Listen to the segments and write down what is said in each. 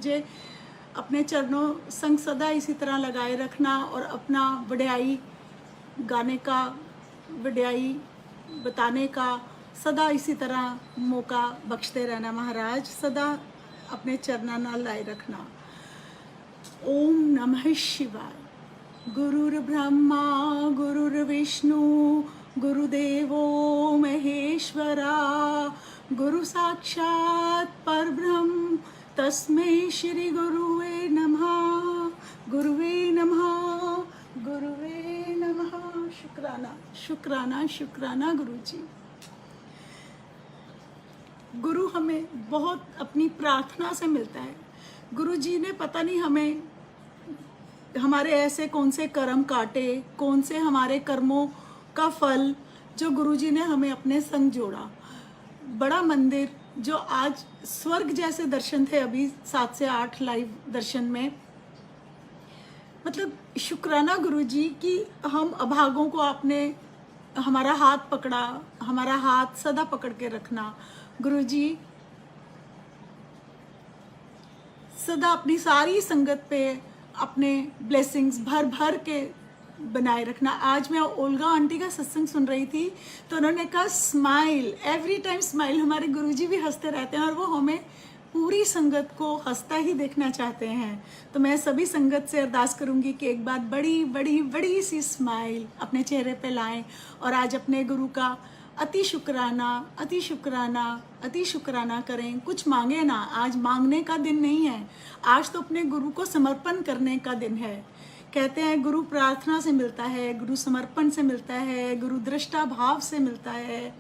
मुझे अपने चरणों संग सदा इसी तरह लगाए रखना और अपना वड्याई गाने का, वड्याई बताने का सदा इसी तरह मौका बख्शते रहना महाराज, सदा अपने चरणों नाल लाए रखना। ओम नमः शिवाय। गुरुर्ब्रह्मा गुरुर्विष्णु गुरुदेवो महेश्वरा, गुरु साक्षात् परब्रह्म तस्मै श्री गुरुवे नमः, गुरुवे नमः, गुरुवे नमः। शुक्राना शुक्राना शुक्राना गुरु जी। गुरु हमें बहुत अपनी प्रार्थना से मिलता है। गुरु जी ने पता नहीं हमें हमारे ऐसे कौन से कर्म काटे, कौन से हमारे कर्मों का फल जो गुरु जी ने हमें अपने संग जोड़ा। बड़ा मंदिर जो आज स्वर्ग जैसे दर्शन थे अभी 7 से 8 लाइव दर्शन में। मतलब शुक्राना गुरु जी कि हम अभागों को आपने हमारा हाथ पकड़ा, हमारा हाथ सदा पकड़ के रखना। गुरु जी सदा अपनी सारी संगत पे अपने ब्लेसिंग्स भर भर के बनाए रखना। आज मैं ओल्गा आंटी का सत्संग सुन रही थी तो उन्होंने कहा स्माइल, एवरी टाइम स्माइल। हमारे गुरुजी भी हंसते रहते हैं और वो हमें पूरी संगत को हंसता ही देखना चाहते हैं। तो मैं सभी संगत से अरदास करूंगी कि एक बार बड़ी बड़ी बड़ी सी स्माइल अपने चेहरे पे लाएं और आज अपने गुरु का अति शुक्राना अति शुक्राना अति शुक्राना करें। कुछ मांगे ना, आज मांगने का दिन नहीं है, आज तो अपने गुरु को समर्पण करने का दिन है। कहते हैं गुरु प्रार्थना से मिलता है, गुरु समर्पण से मिलता है, गुरु दृष्टा भाव से मिलता है।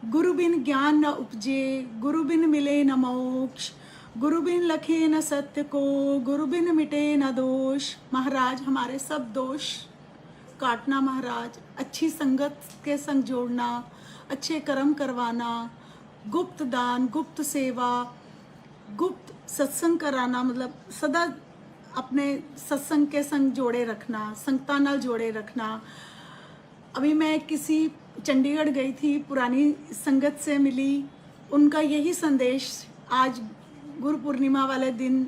गुरु बिन ज्ञान न उपजे, गुरु बिन मिले न मोक्ष, गुरु बिन लखे न सत्य को, गुरु बिन मिटे न दोष। महाराज हमारे सब दोष काटना महाराज, अच्छी संगत के संग जोड़ना, अच्छे कर्म करवाना, गुप्त दान, गुप्त सेवा, गुप्त सत्संग कराना, मतलब सदा अपने सत्संग के संग जोड़े रखना, संगता नाल जोड़े रखना। अभी मैं किसी चंडीगढ़ गई थी, पुरानी संगत से मिली, उनका यही संदेश आज गुरु पूर्णिमा वाले दिन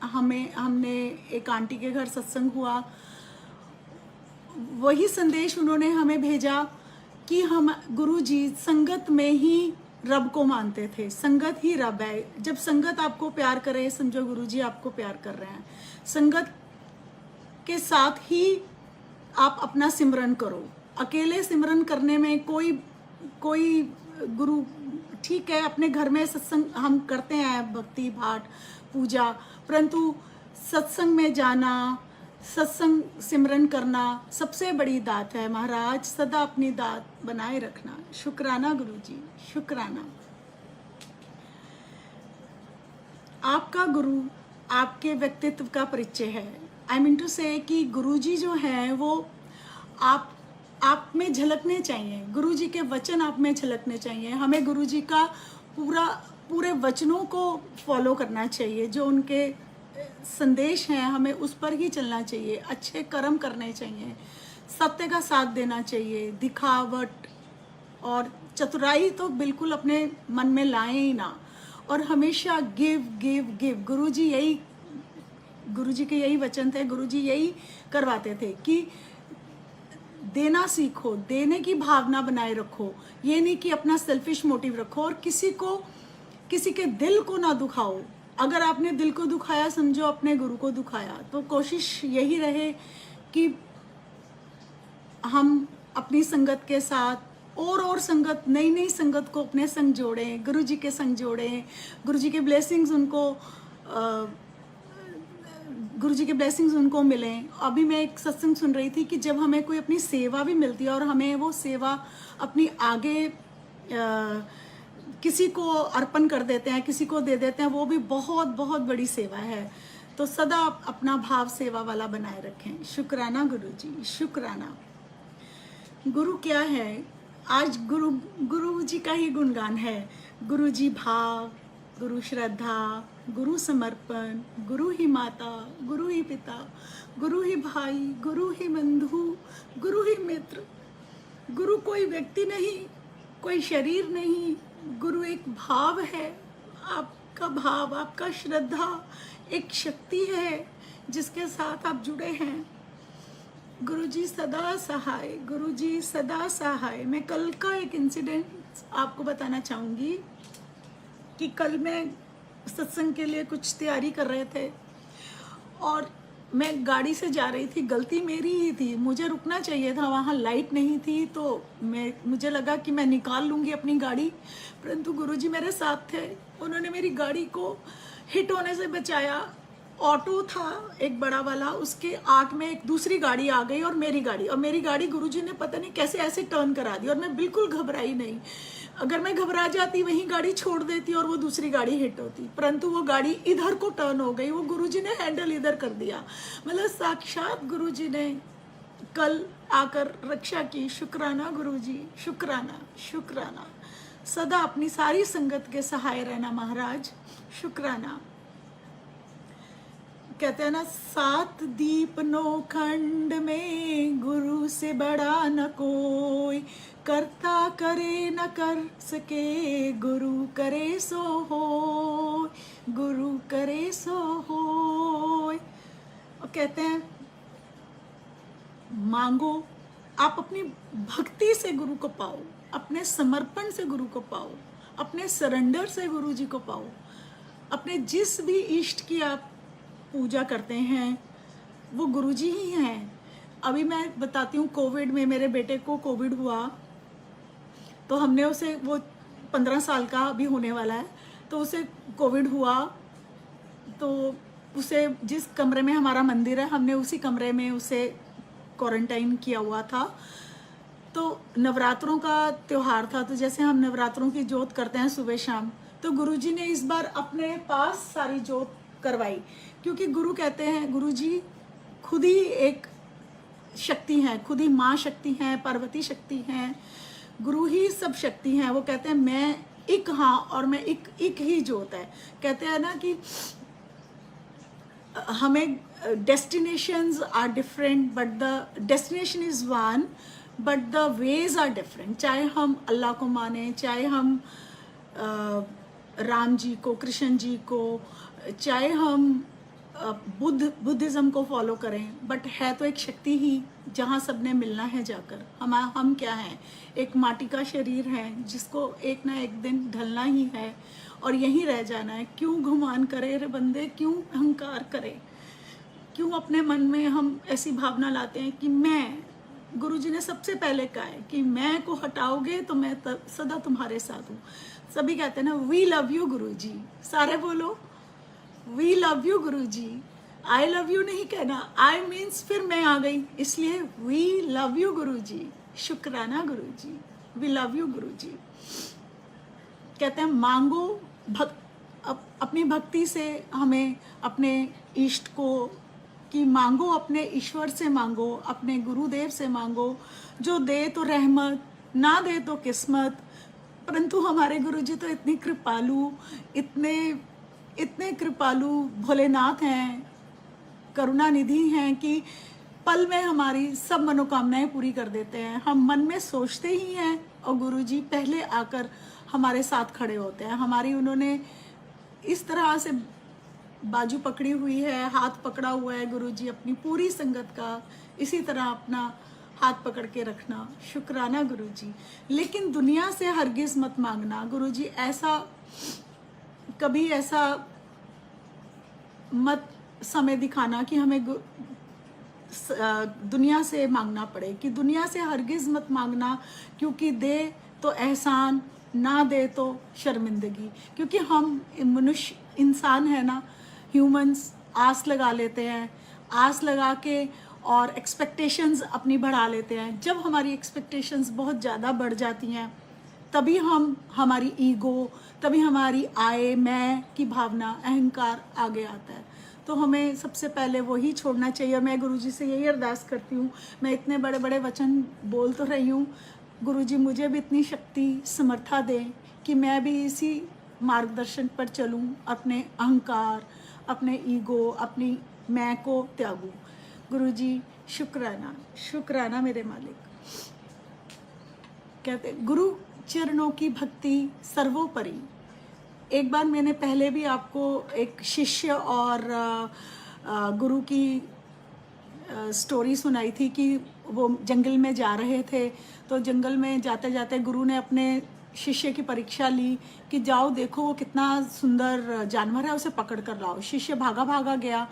हमने एक आंटी के घर सत्संग हुआ, वही संदेश उन्होंने हमें भेजा कि हम गुरु जी संगत में ही रब को मानते थे। संगत ही रब है। जब संगत आपको प्यार करे समझो गुरु जी आपको प्यार कर रहे हैं। संगत के साथ ही आप अपना सिमरन करो। अकेले सिमरन करने में कोई गुरु ठीक है, अपने घर में सत्संग हम करते हैं, भक्ति पाठ पूजा, परंतु सत्संग में जाना, सत्संग सिमरन करना सबसे बड़ी दात है महाराज। सदा अपनी दात बनाए रखना। शुक्राना गुरु जी, शुक्राना। आपका गुरु आपके व्यक्तित्व का परिचय है। आई मीन टू से कि गुरु जी जो हैं वो आप में झलकने चाहिए। गुरु जी के वचन आप में झलकने चाहिए। हमें गुरु जी का पूरे वचनों को फॉलो करना चाहिए। जो उनके संदेश हैं हमें उस पर ही चलना चाहिए। अच्छे कर्म करने चाहिए, सत्य का साथ देना चाहिए। दिखावट और चतुराई तो बिल्कुल अपने मन में लाएं ही ना। और हमेशा गिव गिव गिव। गुरु जी के यही वचन थे, गुरु जी यही करवाते थे कि देना सीखो, देने की भावना बनाए रखो। ये नहीं कि अपना सेल्फिश मोटिव रखो और किसी के दिल को ना दुखाओ। अगर आपने दिल को दुखाया समझो अपने गुरु को दुखाया। तो कोशिश यही रहे कि हम अपनी संगत के साथ और संगत, नई संगत को अपने संग जोड़ें, गुरु जी के संग जोड़ें। गुरु जी के ब्लेसिंग्स उनको मिलें। अभी मैं एक सत्संग सुन रही थी कि जब हमें कोई अपनी सेवा भी मिलती है और हमें वो सेवा अपनी आगे किसी को अर्पण कर देते हैं, किसी को दे देते हैं, वो भी बहुत बहुत बड़ी सेवा है। तो सदा अपना भाव सेवा वाला बनाए रखें। शुक्राना गुरु जी, शुक्राना। गुरु क्या है? आज गुरु जी का ही गुणगान है। गुरु जी भाव, गुरु श्रद्धा, गुरु समर्पण, गुरु ही माता, गुरु ही पिता, गुरु ही भाई, गुरु ही बंधु, गुरु ही मित्र। गुरु कोई व्यक्ति नहीं, कोई शरीर नहीं, गुरु एक भाव है। आप आपका भाव, आपका श्रद्धा एक शक्ति है जिसके साथ आप जुड़े हैं। गुरुजी सदा सहाय, गुरुजी सदा सहाय। मैं कल का एक इंसिडेंट आपको बताना चाहूँगी कि कल मैं सत्संग के लिए कुछ तैयारी कर रहे थे और मैं गाड़ी से जा रही थी। गलती मेरी ही थी, मुझे रुकना चाहिए था, वहाँ लाइट नहीं थी तो मुझे लगा कि मैं निकाल लूँगी अपनी गाड़ी, परंतु गुरुजी मेरे साथ थे। उन्होंने मेरी गाड़ी को हिट होने से बचाया। ऑटो था एक बड़ा वाला, उसके आग में एक दूसरी गाड़ी आ गई और मेरी गाड़ी गुरुजी ने पता नहीं कैसे ऐसे टर्न करा दी और मैं बिल्कुल घबराई नहीं। अगर मैं घबरा जाती वहीं गाड़ी छोड़ देती और वो दूसरी गाड़ी हिट होती, परंतु वो गाड़ी इधर को टर्न हो गई, वो गुरुजी ने हैंडल इधर कर दिया। मतलब साक्षात गुरुजी ने कल आकर रक्षा की। शुक्राना गुरुजी, शुक्राना शुक्राना। सदा अपनी सारी संगत के सहाय रहना महाराज, शुक्राना। कहते हैं ना, 7 दीप 9 खंड में गुरु से बड़ा न कोई, करता करे न कर सके, गुरु करे सो हो, गुरु करे सो हो। और कहते हैं मांगो, आप अपनी भक्ति से गुरु को पाओ, अपने समर्पण से गुरु को पाओ, अपने सरेंडर से गुरु जी को पाओ। अपने जिस भी इष्ट की आप पूजा करते हैं वो गुरुजी ही हैं। अभी मैं बताती हूँ, कोविड में मेरे बेटे को कोविड हुआ तो हमने उसे, वो 15 साल का अभी होने वाला है, तो उसे कोविड हुआ तो उसे जिस कमरे में हमारा मंदिर है हमने उसी कमरे में उसे क्वारंटाइन किया हुआ था। तो नवरात्रों का त्यौहार था, तो जैसे हम नवरात्रों की जोत करते हैं सुबह शाम, तो गुरुजी ने इस बार अपने पास सारी जोत करवाई, क्योंकि गुरु कहते हैं, गुरुजी खुद ही एक शक्ति हैं, खुद ही माँ शक्ति हैं, पार्वती शक्ति हैं, गुरु ही सब शक्ति हैं। वो कहते हैं मैं एक हाँ और मैं एक ही जोत है। कहते हैं ना कि हमें destinations are different but the destination is one but the ways are different. चाहे हम अल्लाह को माने, चाहे हम राम जी को, कृष्ण जी को, चाहे हम बुद्धिज़्म को फॉलो करें, बट है तो एक शक्ति ही जहाँ सबने मिलना है जाकर। हम क्या हैं, एक माटी का शरीर है जिसको एक ना एक दिन ढलना ही है और यहीं रह जाना है। क्यों घुमान करे रे बंदे, क्यों अहंकार करे, क्यों अपने मन में हम ऐसी भावना लाते हैं कि मैं, गुरुजी ने सबसे पहले कहा है कि मैं को हटाओगे तो मैं सदा तुम्हारे साथ हूँ। सभी कहते हैं ना वी लव यू गुरुजी, सारे बोलो we love you Guruji. I love you नहीं कहना, आई मीन्स फिर मैं आ गई, इसलिए वी लव यू गुरुजी, शुक्राना गुरुजी, वी लव यू गुरुजी। कहते हैं मांगो, अपनी भक्ति से हमें अपने इष्ट को कि मांगो, अपने ईश्वर से मांगो, अपने गुरुदेव से मांगो। जो दे तो रहमत, ना दे तो किस्मत। परंतु हमारे गुरुजी तो इतनी कृपालु, इतने कृपालु भोलेनाथ हैं, करुणा निधि हैं कि पल में हमारी सब मनोकामनाएं पूरी कर देते हैं। हम मन में सोचते ही हैं और गुरुजी पहले आकर हमारे साथ खड़े होते हैं। हमारी उन्होंने इस तरह से बाजू पकड़ी हुई है, हाथ पकड़ा हुआ है गुरुजी अपनी पूरी संगत का। इसी तरह अपना हाथ पकड़ के रखना, शुक्राना गुरुजी। लेकिन दुनिया से हरगिज मत मांगना गुरुजी, ऐसा कभी ऐसा मत समय दिखाना कि हमें दुनिया से मांगना पड़े, कि दुनिया से हरगिज मत मांगना, क्योंकि दे तो एहसान, ना दे तो शर्मिंदगी। क्योंकि हम मनुष्य इंसान है ना, ह्यूमंस आस लगा लेते हैं, आस लगा के और एक्सपेक्टेशंस अपनी बढ़ा लेते हैं। जब हमारी एक्सपेक्टेशंस बहुत ज़्यादा बढ़ जाती हैं तभी हमारी ईगो, तभी हमारी आए मैं की भावना, अहंकार आगे आता है। तो हमें सबसे पहले वही छोड़ना चाहिए। मैं गुरुजी से यही अरदास करती हूँ। मैं इतने बड़े बड़े वचन बोल तो रही हूँ, गुरुजी मुझे भी इतनी शक्ति समर्था दें कि मैं भी इसी मार्गदर्शन पर चलूँ, अपने अहंकार, अपने ईगो, अपनी मैं को त्यागूँ। गुरुजी शुक्राना, शुक्राना मेरे मालिक। कहते गुरु चरणों की भक्ति सर्वोपरि, एक बार मैंने पहले भी आपको एक शिष्य और गुरु की स्टोरी सुनाई थी कि वो जंगल में जा रहे थे, तो जंगल में जाते जाते गुरु ने अपने शिष्य की परीक्षा ली कि जाओ देखो वो कितना सुंदर जानवर है, उसे पकड़ कर लाओ। शिष्य भागा भागा गया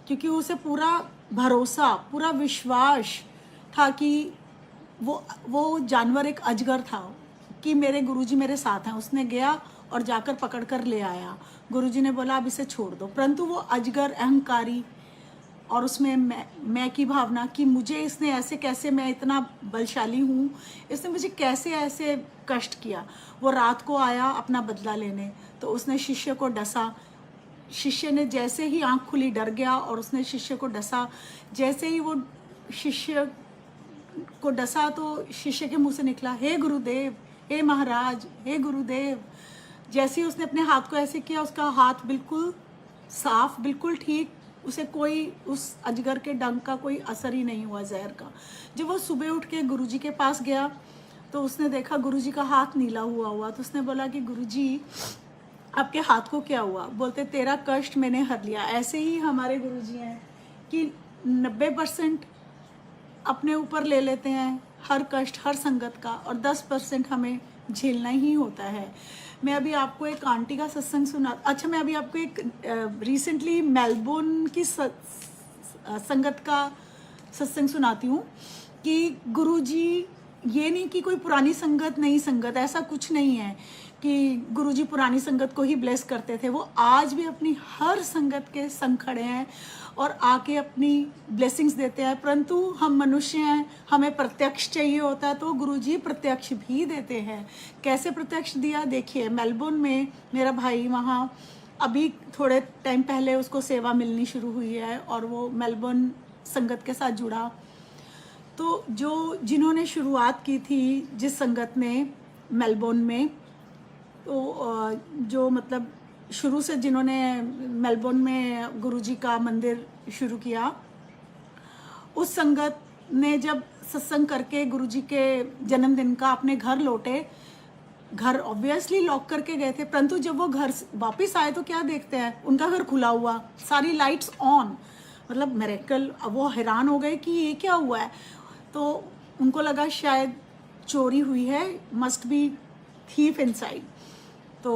क्योंकि उसे पूरा भरोसा, पूरा विश्वास था कि वो जानवर एक अजगर था, कि मेरे गुरुजी मेरे साथ हैं। उसने गया और जाकर पकड़ कर ले आया। गुरुजी ने बोला अब इसे छोड़ दो, परंतु वो अजगर अहंकारी और उसमें मैं की भावना कि मुझे इसने ऐसे कैसे, मैं इतना बलशाली हूँ, इसने मुझे कैसे ऐसे कष्ट किया। वो रात को आया अपना बदला लेने, तो उसने शिष्य को डसा। शिष्य ने जैसे ही आंख खुली डर गया और उसने शिष्य को डसा। जैसे ही वो शिष्य को डसा तो शिष्य के मुंह से निकला, हे गुरुदेव, हे महाराज, हे गुरुदेव। जैसे ही उसने अपने हाथ को ऐसे किया, उसका हाथ बिल्कुल साफ, बिल्कुल ठीक, उसे कोई उस अजगर के डंक का कोई असर ही नहीं हुआ, जहर का। जब वो सुबह उठ के गुरुजी के पास गया तो उसने देखा गुरुजी का हाथ नीला हुआ तो उसने बोला कि गुरुजी आपके हाथ को क्या हुआ? बोलते तेरा कष्ट मैंने हर लिया। ऐसे ही हमारे गुरुजी हैं कि 90% अपने ऊपर ले लेते हैं हर कष्ट, हर संगत का, और 10% हमें झेलना ही होता है। मैं अभी आपको एक आंटी का सत्संग सुना, अच्छा मैं अभी आपको एक रिसेंटली मेलबोर्न की संगत का सत्संग सुनाती हूँ कि गुरुजी, ये नहीं कि कोई पुरानी संगत, नई संगत, ऐसा कुछ नहीं है कि गुरुजी पुरानी संगत को ही ब्लेस करते थे। वो आज भी अपनी हर संगत के संग खड़े हैं और आके अपनी ब्लेसिंग्स देते हैं। परंतु हम मनुष्य हैं, हमें प्रत्यक्ष चाहिए होता है, तो गुरुजी प्रत्यक्ष भी देते हैं। कैसे प्रत्यक्ष दिया देखिए, मेलबोर्न में मेरा भाई वहाँ अभी थोड़े टाइम पहले उसको सेवा मिलनी शुरू हुई है और वो मेलबोर्न संगत के साथ जुड़ा। तो जिन्होंने शुरुआत की थी जिस संगत ने मेलबोर्न में, तो जो मतलब शुरू से जिन्होंने मेलबोर्न में गुरुजी का मंदिर शुरू किया, उस संगत ने जब सत्संग करके गुरुजी के जन्मदिन का अपने घर लौटे, घर ऑब्वियसली लॉक करके गए थे, परंतु जब वो घर वापस आए तो क्या देखते हैं, उनका घर खुला हुआ, सारी लाइट्स ऑन, मतलब मिरेकल। अब वो हैरान हो गए कि ये क्या हुआ है, तो उनको लगा शायद चोरी हुई है, मस्ट बी थीफ इनसाइड। तो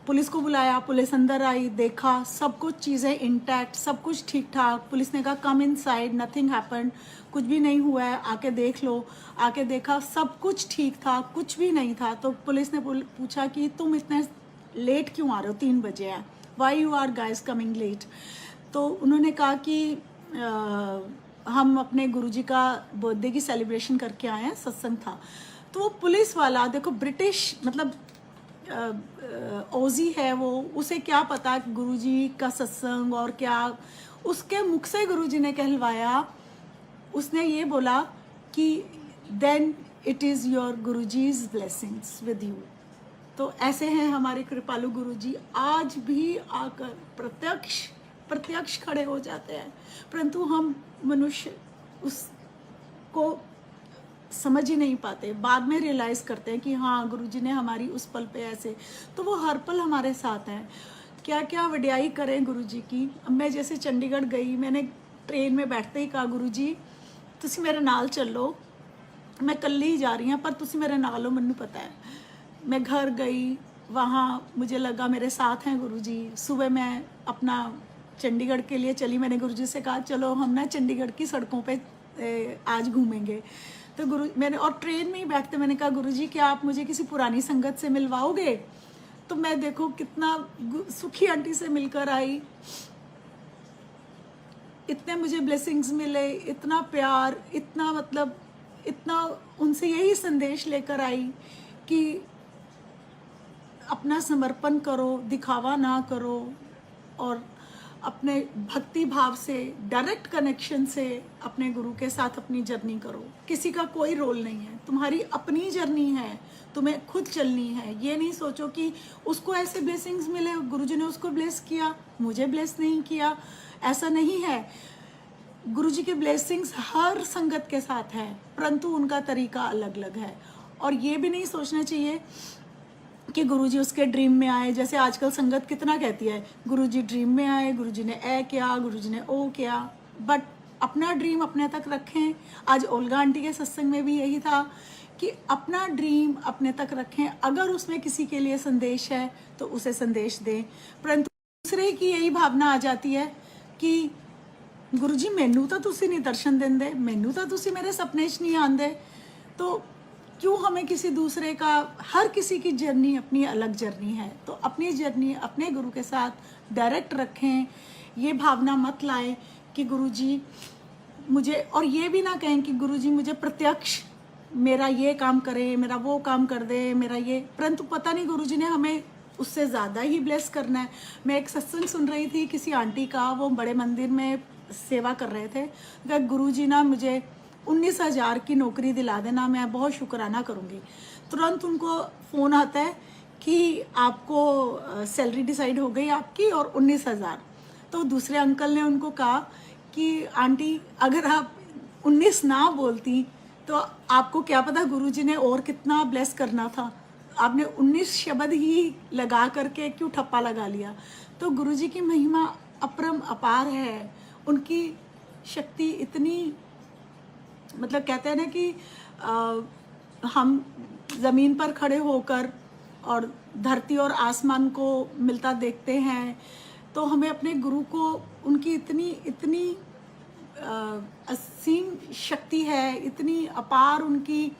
पुलिस को बुलाया, पुलिस अंदर आई, देखा सब कुछ चीज़ें इंटैक्ट, सब कुछ ठीक ठाक। पुलिस ने कहा कम इनसाइड, नथिंग हैपेंड, कुछ भी नहीं हुआ है, आके देख लो। आके देखा सब कुछ ठीक था, कुछ भी नहीं था। तो पुलिस ने पूछा कि तुम इतने लेट क्यों आ रहे हो, 3 बजे है, why you are guys coming late. तो उन्होंने कहा कि हम अपने गुरुजी का बर्थडे की सेलिब्रेशन करके आए हैं, सत्संग था। तो वो पुलिस वाला, देखो ब्रिटिश मतलब ओजी है वो, उसे क्या पता गुरुजी का सत्संग और क्या, उसके मुख से गुरुजी ने कहलवाया। उसने ये बोला कि then it is your Guruji's blessings with you. तो ऐसे हैं हमारे कृपालु गुरुजी, आज भी आकर प्रत्यक्ष खड़े हो जाते हैं, परंतु हम मनुष्य उसको समझ ही नहीं पाते। बाद में रियलाइज करते हैं कि हाँ गुरुजी ने हमारी उस पल पे ऐसे, तो वो हर पल हमारे साथ हैं। क्या क्या वड्याई करें गुरुजी की। मैं जैसे चंडीगढ़ गई, मैंने ट्रेन में बैठते ही कहा गुरुजी तुसी मेरे नाल चलो, मैं कल्ली ही जा रही हूँ पर तुसी मेरे नाल हो, मैनू पता है। मैं घर गई, वहाँ मुझे लगा मेरे साथ हैं गुरुजी। सुबह मैं अपना चंडीगढ़ के लिए चली, मैंने गुरुजी से कहा चलो हम ना चंडीगढ़ की सड़कों पे आज घूमेंगे। तो मैंने और ट्रेन में ही बैठते मैंने कहा गुरुजी क्या आप मुझे किसी पुरानी संगत से मिलवाओगे। तो मैं देखो कितना सुखी आंटी से मिलकर आई, इतने मुझे ब्लेसिंग्स मिले, इतना प्यार, इतना मतलब इतना उनसे यही संदेश लेकर आई कि अपना समर्पण करो, दिखावा ना करो और अपने भक्ति भाव से, डायरेक्ट कनेक्शन से अपने गुरु के साथ अपनी जर्नी करो। किसी का कोई रोल नहीं है, तुम्हारी अपनी जर्नी है, तुम्हें खुद चलनी है। ये नहीं सोचो कि उसको ऐसे ब्लेसिंग्स मिले, गुरुजी ने उसको ब्लेस किया, मुझे ब्लेस नहीं किया, ऐसा नहीं है। गुरुजी के ब्लेसिंग्स हर संगत के साथ है, परंतु उनका तरीका अलग अलग है। और ये भी नहीं सोचना चाहिए कि गुरुजी उसके ड्रीम में आए। जैसे आजकल संगत कितना कहती है गुरुजी ड्रीम में आए, गुरुजी ने ए किया, गुरुजी ने ओ किया, बट अपना ड्रीम अपने तक रखें। आज ओल्गा आंटी के सत्संग में भी यही था कि अपना ड्रीम अपने तक रखें, अगर उसमें किसी के लिए संदेश है तो उसे संदेश दें। परंतु दूसरे की यही भावना आ जाती है कि गुरुजी मैनू तो तुसी नहीं दर्शन देंदे, मैनू तो तुसी मेरे सपने च नहीं आंदे, तो क्यों हमें किसी दूसरे का। हर किसी की जर्नी अपनी अलग जर्नी है, तो अपनी जर्नी अपने गुरु के साथ डायरेक्ट रखें। ये भावना मत लाएं कि गुरुजी मुझे, और ये भी ना कहें कि गुरुजी मुझे प्रत्यक्ष मेरा ये काम करे, मेरा वो काम कर दे, मेरा ये, परंतु पता नहीं गुरुजी ने हमें उससे ज़्यादा ही ब्लेस करना है। मैं एक सत्संग सुन रही थी किसी आंटी का, वो बड़े मंदिर में सेवा कर रहे थे, कि गुरुजी ना मुझे 19,000 की नौकरी दिला देना, मैं बहुत शुक्राना करूँगी। तुरंत उनको फ़ोन आता है कि आपको सैलरी डिसाइड हो गई आपकी और 19,000। तो दूसरे अंकल ने उनको कहा कि आंटी अगर आप 19 ना बोलती तो आपको क्या पता गुरुजी ने और कितना ब्लेस करना था, आपने 19 शब्द ही लगा करके क्यों ठप्पा लगा लिया। तो गुरुजी की महिमा अपरम अपार है, उनकी शक्ति इतनी, मतलब कहते हैं ना कि हम ज़मीन पर खड़े होकर और धरती और आसमान को मिलता देखते हैं, तो हमें अपने गुरु को, उनकी इतनी असीम शक्ति है, इतनी अपार उनकी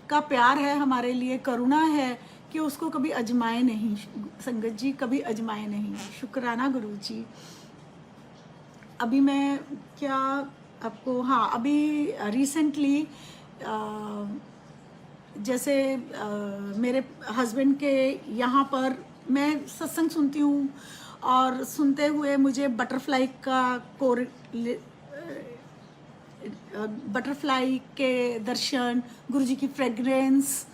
का प्यार है हमारे लिए, करुणा है कि उसको कभी अजमाए नहीं संगत जी, कभी अजमाए नहीं। शुक्राना गुरु जी। अभी मैं क्या आपको, हाँ अभी रिसेंटली जैसे मेरे हस्बैंड के यहाँ पर मैं सत्संग सुनती हूँ, और सुनते हुए मुझे बटरफ्लाई के दर्शन, गुरुजी की फ्रेग्रेंस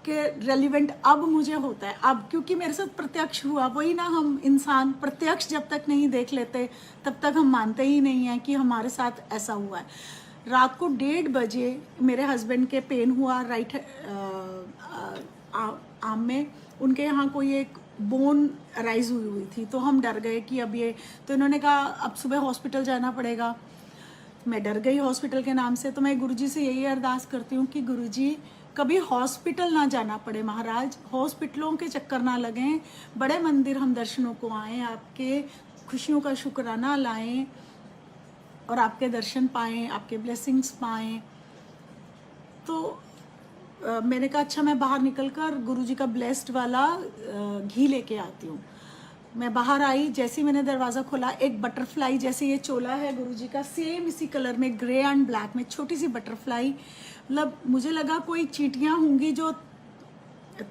के रेलिवेंट अब मुझे होता है, अब क्योंकि मेरे साथ प्रत्यक्ष हुआ। वही ना, हम इंसान प्रत्यक्ष जब तक नहीं देख लेते तब तक हम मानते ही नहीं हैं कि हमारे साथ ऐसा हुआ है। रात को 1:30 बजे मेरे हस्बैंड के पेन हुआ राइट आर्म में, उनके यहाँ कोई एक बोन राइज हुई थी, तो हम डर गए कि अब ये, तो इन्होंने कहा अब सुबह हॉस्पिटल जाना पड़ेगा। मैं डर गई हॉस्पिटल के नाम से, तो मैं गुरुजी से यही अरदास करती हूँ कि गुरुजी कभी हॉस्पिटल ना जाना पड़े महाराज, हॉस्पिटलों के चक्कर ना लगें, बड़े मंदिर हम दर्शनों को आएँ, आपके खुशियों का शुक्राना लाएं और आपके दर्शन पाएँ, आपके ब्लेसिंग्स पाएँ। तो मैंने कहा अच्छा मैं बाहर निकलकर गुरुजी का ब्लेस्ड वाला घी लेके आती हूँ। मैं बाहर आई, जैसे ही मैंने दरवाज़ा खोला, एक बटरफ्लाई, जैसे ये चोला है गुरुजी का, सेम इसी कलर में, ग्रे एंड ब्लैक में, छोटी सी बटरफ्लाई, मतलब मुझे लगा कोई चींटियाँ होंगी जो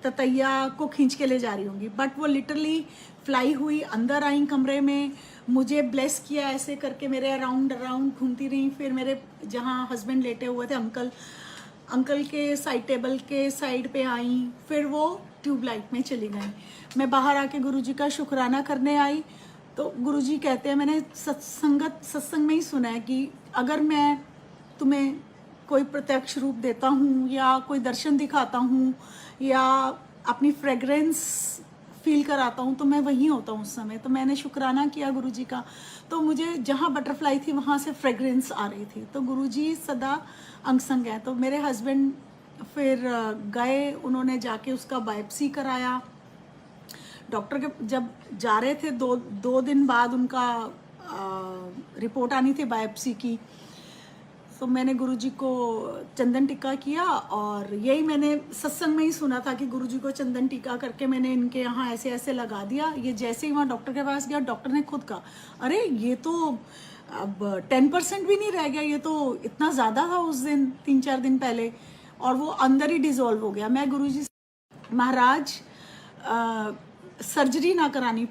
ततैया को खींच के ले जा रही होंगी, बट वो लिटरली फ्लाई हुई, अंदर आई कमरे में, मुझे ब्लेस किया ऐसे करके, मेरे अराउंड घूमती रही। फिर मेरे जहाँ हस्बैंड लेटे हुए थे अंकल के साइड टेबल के साइड पे आई, फिर वो ट्यूबलाइट में चली गई। मैं बाहर आके गुरुजी का शुक्राना करने आई, तो गुरुजी कहते हैं, मैंने सत्संग में ही सुना है कि अगर मैं तुम्हें कोई प्रत्यक्ष रूप देता हूँ या कोई दर्शन दिखाता हूँ या अपनी फ्रेग्रेंस फील कराता हूँ तो मैं वहीं होता हूँ उस समय। तो मैंने शुक्राना किया गुरुजी का, तो मुझे जहाँ बटरफ्लाई थी वहाँ से फ्रेग्रेंस आ रही थी। तो गुरुजी सदा अंग संग है। तो मेरे हस्बैंड फिर गए, उन्होंने जाके उसका बायोप्सी कराया। डॉक्टर के जब जा रहे थे, दो दिन बाद उनका रिपोर्ट आनी थी बायोप्सी की। तो मैंने गुरुजी को चंदन टीका किया, और यही मैंने सत्संग में ही सुना था कि गुरुजी को चंदन टीका करके मैंने इनके यहाँ ऐसे ऐसे लगा दिया। ये जैसे ही वहाँ डॉक्टर के पास गया, डॉक्टर ने खुद कहा अरे ये तो अब 10% भी नहीं रह गया, ये तो इतना ज़्यादा था उस दिन 3-4 दिन पहले, और वो अंदर ही डिज़ोल्व हो गया। मैं गुरुजी से महाराज सर्जरी ना करानी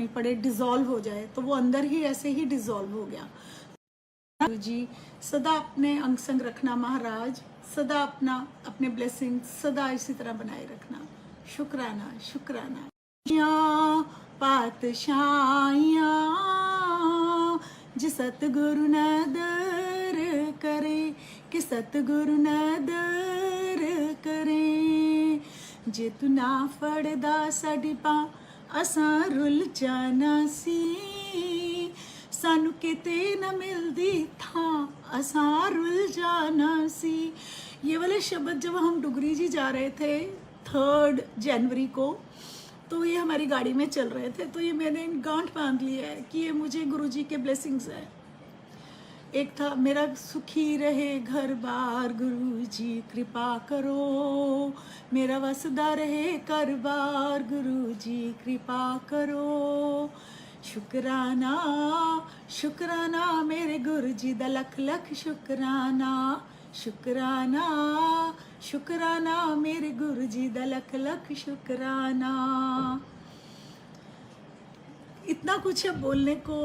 पड़े, डिज़ोल्व हो जाए, तो वो अंदर ही ऐसे ही डिज़ोल्व हो गया। गुरुजी सदा अपने अंग संग रखना महाराज, सदा अपने ब्लेसिंग सदा इसी तरह बनाए रखना। शुक्राना शुक्राना। पातशाइयाँ जिस सतगुरु नदर करे, कि सतगुरु नदर करे, जे तू ना फड़दा साडी बां असां रुल जाना सी, सानू किते न मिलदी थां असां रुल जाना सी। ये वाले शब्द जब हम डुगरी जी जा रहे थे 3 जनवरी को, तो ये हमारी गाड़ी में चल रहे थे, तो ये मैंने गांठ बांध लिया है कि ये मुझे गुरुजी के ब्लेसिंग्स है। एक था मेरा सुखी रहे घर बार गुरुजी कृपा करो, मेरा वसदा रहे घर बार गुरुजी कृपा करो, शुकराना शुकराना मेरे गुरुजी दा लख लख शुकराना, शुकराना शुकराना मेरे गुरुजी दा लख लख शुकराना। इतना कुछ है बोलने को,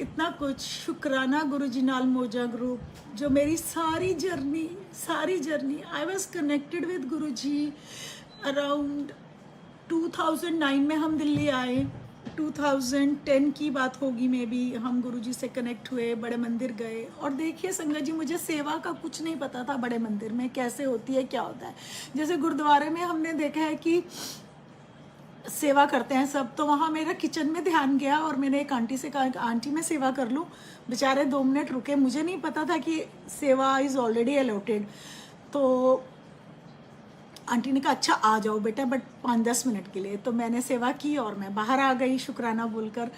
इतना कुछ। शुकराना गुरुजी नाल मोजा ग्रुप, जो मेरी सारी journey I was connected with Guruji around 2009 में हम दिल्ली आए। 2010 की बात होगी मे बी, हम गुरुजी से कनेक्ट हुए, बड़े मंदिर गए। और देखिए संगत जी, मुझे सेवा का कुछ नहीं पता था बड़े मंदिर में कैसे होती है, क्या होता है। जैसे गुरुद्वारे में हमने देखा है कि सेवा करते हैं सब, तो वहाँ मेरा किचन में ध्यान गया और मैंने एक आंटी से कहा आंटी मैं सेवा कर लूँ। बेचारे 2 मिनट रुके, मुझे नहीं पता था कि सेवा इज़ ऑलरेडी अलॉटेड। तो आंटी ने कहा अच्छा आ जाओ बेटा, बट 5-10 मिनट के लिए। तो मैंने सेवा की और मैं बाहर आ गई शुक्राना बोलकर।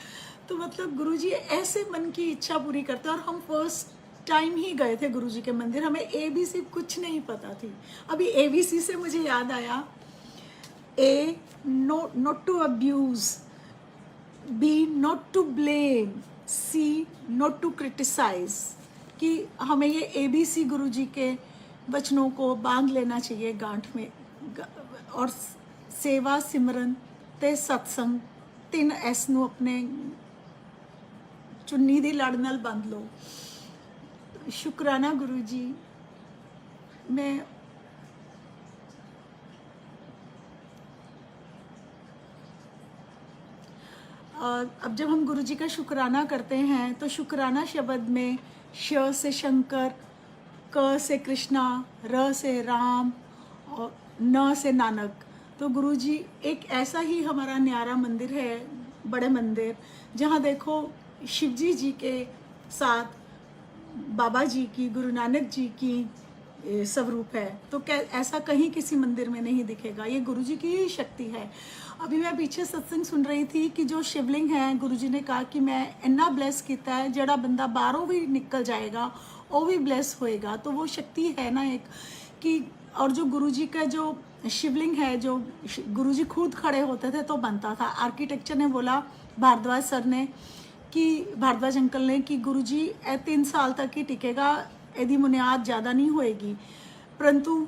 तो मतलब गुरुजी ऐसे मन की इच्छा पूरी करते हैं। और हम फर्स्ट टाइम ही गए थे गुरुजी के मंदिर, हमें ABC कुछ नहीं पता थी। अभी ABC से मुझे याद आया, A not to abuse, B not to blame, C not to criticize, कि हमें ये ABC गुरुजी के वचनों को बांध लेना चाहिए गांठ में। और सेवा सिमरन ते सत्संग 3 S ਨੂੰ अपने चुन्नी दी लड़ नाल बंध लो। शुकराना गुरुजी। मैं अब जब हम गुरुजी का शुकराना करते हैं तो शुकराना शब्द में श से शंकर, क से कृष्णा, र से राम और न से नानक। तो गुरुजी एक ऐसा ही हमारा न्यारा मंदिर है, बड़े मंदिर, जहाँ देखो शिवजी जी के साथ बाबा जी की, गुरु नानक जी की स्वरूप है। तो ऐसा कहीं किसी मंदिर में नहीं दिखेगा, ये गुरुजी की ही शक्ति है। अभी मैं पीछे सत्संग सुन रही थी कि जो शिवलिंग है, गुरुजी ने कहा कि मैं इन्ना ब्लेस किया है, जड़ा बंदा बाहरों भी निकल जाएगा वो भी ब्लेस होएगा। तो वो शक्ति है ना एक कि, और जो गुरुजी का जो शिवलिंग है, जो गुरुजी खुद खड़े होते थे तो बनता था। आर्किटेक्चर ने बोला, भारद्वाज सर ने, कि भारद्वाज अंकल ने, कि गुरुजी 3 साल तक ही टिकेगा, यदि बुनियाद ज़्यादा नहीं होएगी। परंतु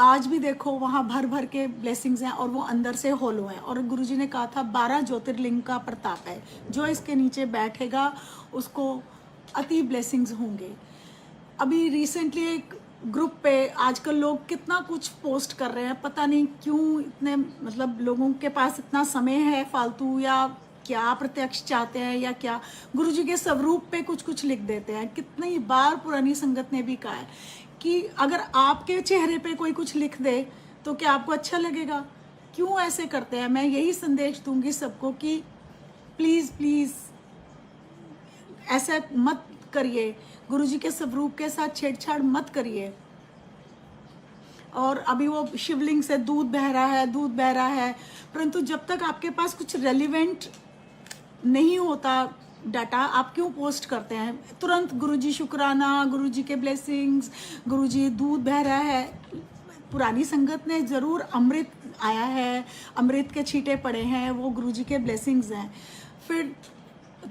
आज भी देखो वहाँ भर भर के ब्लेसिंग्स हैं और वो अंदर से होलो है। और गुरुजी ने कहा था 12 ज्योतिर्लिंग का प्रताप है, जो इसके नीचे बैठेगा उसको अति ब्लेसिंग्स होंगे। अभी रिसेंटली एक ग्रुप पे आजकल लोग कितना कुछ पोस्ट कर रहे हैं, पता नहीं क्यों, इतने मतलब लोगों के पास इतना समय है फालतू, या क्या प्रत्यक्ष चाहते हैं या क्या, गुरुजी के स्वरूप पे कुछ कुछ लिख देते हैं। कितनी बार पुरानी संगत ने भी कहा है कि अगर आपके चेहरे पे कोई कुछ लिख दे तो क्या आपको अच्छा लगेगा? क्यों ऐसे करते हैं? मैं यही संदेश दूंगी सबको कि प्लीज़ प्लीज़ ऐसा मत करिए, गुरुजी के स्वरूप के साथ छेड़छाड़ मत करिए। और अभी वो शिवलिंग से दूध बह रहा है, परंतु जब तक आपके पास कुछ रेलिवेंट नहीं होता डाटा, आप क्यों पोस्ट करते हैं? तुरंत गुरुजी शुक्राना, गुरुजी के ब्लेसिंग्स, गुरुजी दूध बह रहा है। पुरानी संगत ने ज़रूर अमृत आया है, अमृत के छींटे पड़े हैं, वो गुरुजी के ब्लेसिंग्स हैं। फिर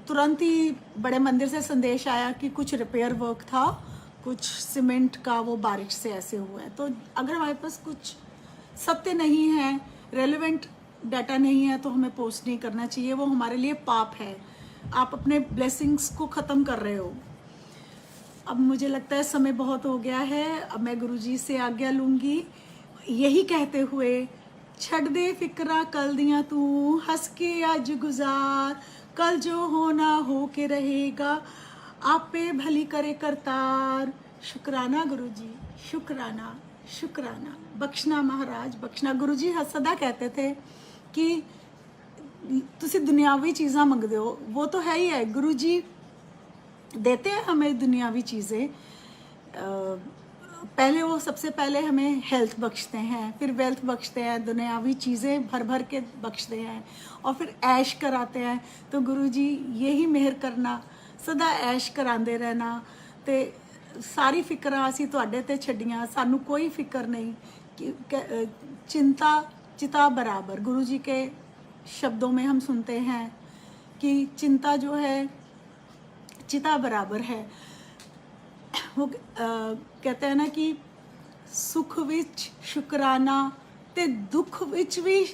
तुरंत ही बड़े मंदिर से संदेश आया कि कुछ रिपेयर वर्क था, कुछ सीमेंट का, वो बारिश से ऐसे हुआ है। तो अगर हमारे पास कुछ सत्य नहीं है, रेलेवेंट डाटा नहीं है, तो हमें पोस्ट नहीं करना चाहिए, वो हमारे लिए पाप है। आप अपने ब्लेसिंग्स को ख़त्म कर रहे हो। अब मुझे लगता है समय बहुत हो गया है, अब मैं गुरुजी से आज्ञा लूँगी, यही कहते हुए, छड़ दे फिक्रा कल दियाँ तू, हंस के आज गुजार, कल जो होना हो के रहेगा, आप पे भली करे करतार। शुक्राना गुरुजी, शुक्राना। शुक्राना, बख्शना महाराज, बख्शना। गुरु जी सदा कहते थे कि तुसी दुनियावी चीज़ां मंगदे हो, वो तो है ही है, गुरु जी देते हैं हमें दुनियावी चीज़ें। पहले वो सबसे पहले हमें हेल्थ बख्शते हैं, फिर वेल्थ बख्शते हैं, दुनियावी चीज़ें भर भर के बख्शते हैं, और फिर ऐश कराते हैं। तो गुरु जी यही मेहर करना, सदा ऐश करांदे रहना, ते सारी फिक्रां असी तुहाडे ते छड्डियां, सानू कोई फिक्र नहीं कि चिंता चिता बराबर। गुरु जी के शब्दों में हम सुनते हैं कि चिंता जो है चिता बराबर है। वो कहते हैं ना कि सुख विच शुकराना ते दुख विच भी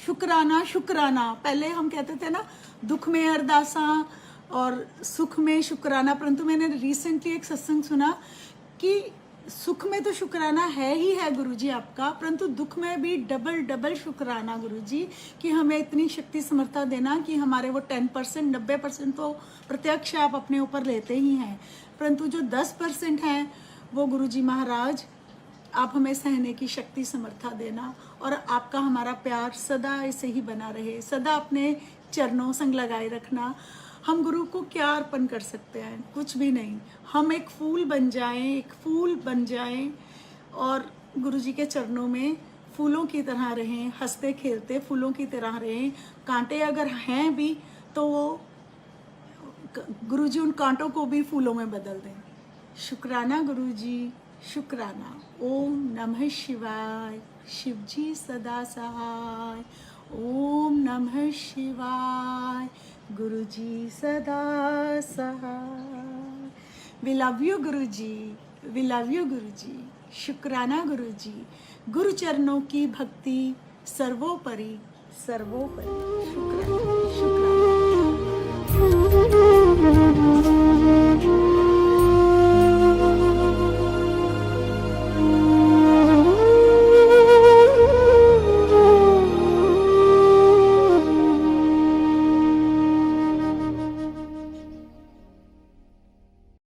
शुकराना। शुकराना पहले हम कहते थे ना, दुख में अरदासा और सुख में शुकराना, परंतु मैंने रिसेंटली एक सत्संग सुना कि सुख में तो शुक्राना है ही है गुरु जी आपका, परंतु दुख में भी डबल डबल शुक्राना गुरु जी, कि हमें इतनी शक्ति समर्था देना कि हमारे वो 10% 90% तो प्रत्यक्ष आप अपने ऊपर लेते ही हैं, परंतु जो 10% हैं वो गुरु जी महाराज आप हमें सहने की शक्ति समर्था देना, और आपका हमारा प्यार सदा ऐसे ही बना रहे, सदा अपने चरणों संग लगाए रखना। हम गुरु को क्या अर्पण कर सकते हैं? कुछ भी नहीं। हम एक फूल बन जाएं, एक फूल बन जाएं और गुरु जी के चरणों में फूलों की तरह रहें, हंसते खेलते फूलों की तरह रहें। कांटे अगर हैं भी तो वो गुरु जी उन कांटों को भी फूलों में बदल दें। शुक्राना गुरु जी, शुक्राना। ओम नमः शिवाय, शिव जी सदा सहाय। ओम नमः शिवाय, गुरु जी सदा सहाय। We love you Guru ji, we love you गुरु जी। शुक्राना गुरु जी। गुरु चरणों की भक्ति सर्वोपरि, सर्वोपरि। शुक्राना।